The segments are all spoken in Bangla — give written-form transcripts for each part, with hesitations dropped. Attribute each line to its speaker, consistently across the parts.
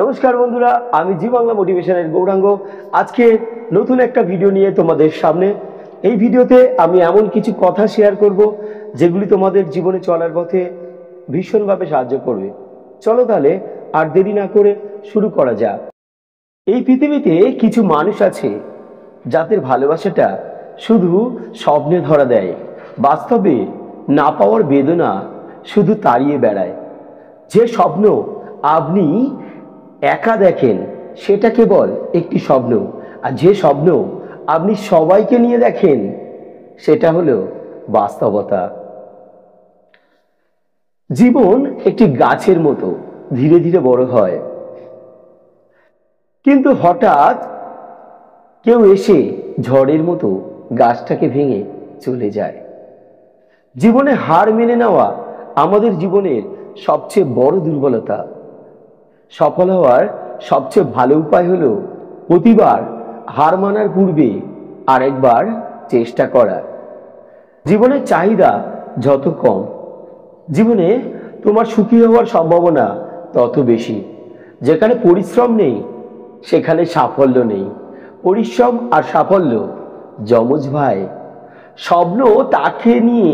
Speaker 1: নমস্কার বন্ধুরা, আমি জি বাংলা মোটিভেশনের গৌরাঙ্গ। আজকে নতুন একটা ভিডিও নিয়ে তোমাদের সামনে। এই ভিডিওতে আমি এমন কিছু কথা শেয়ার করব যেগুলি তোমাদের জীবনে চলার পথে ভীষণভাবে সাহায্য করবে। চলো তাহলে আর দেরি না করে শুরু করা যাক। এই পৃথিবীতে কিছু মানুষ আছে যাদের ভালোবাসাটা শুধু স্বপ্নে ধরা দেয়, বাস্তবে না পাওয়ার বেদনা শুধু তাড়িয়ে বেড়ায়। যে স্বপ্ন আপনি একা দেখেন সেটা কেবল একটি স্বপ্ন, আর যে স্বপ্ন আপনি সবাইকে নিয়ে দেখেন সেটা হলো বাস্তবতা। জীবন একটি গাছের মতো ধীরে ধীরে বড় হয়, কিন্তু হঠাৎ কেউ এসে ঝড়ের মতো গাছটাকে ভেঙে চলে যায়। জীবনে হার মেনে নেওয়া আমাদের জীবনের সবচেয়ে বড় দুর্বলতা। সফল হওয়ার সবচেয়ে ভালো উপায় হলো প্রতিবার হার মানার পূর্বে আরেকবার চেষ্টা করা। জীবনের চাহিদা যত কম, জীবনে তোমার সুখী হওয়ার সম্ভাবনা তত বেশি। যেখানে পরিশ্রম নেই সেখানে সাফল্য নেই। পরিশ্রম আর সাফল্য যমজ ভাই। স্বপ্ন তাকে নিয়ে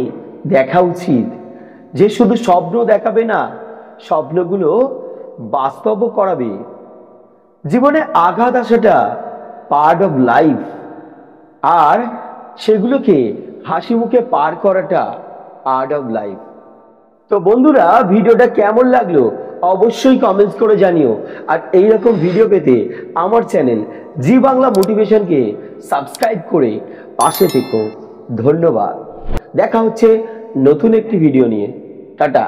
Speaker 1: দেখা উচিত যে শুধু স্বপ্ন দেখাবে না, স্বপ্নগুলো বাস্তব করাবে। জীবনে আঘাত আসাটা পার্ট অফ লাইফ, আর সেগুলোকে হাসি মুখে পার করাটা পার্ট অফ লাইফ। তো বন্ধুরা, ভিডিওটা কেমন লাগলো অবশ্যই কমেন্টস করে জানিও। আর এইরকম ভিডিও পেতে আমার চ্যানেল জি বাংলা মোটিভেশনকে সাবস্ক্রাইব করে পাশে থেকো। ধন্যবাদ। দেখা হচ্ছে নতুন একটি ভিডিও নিয়ে। টাটা।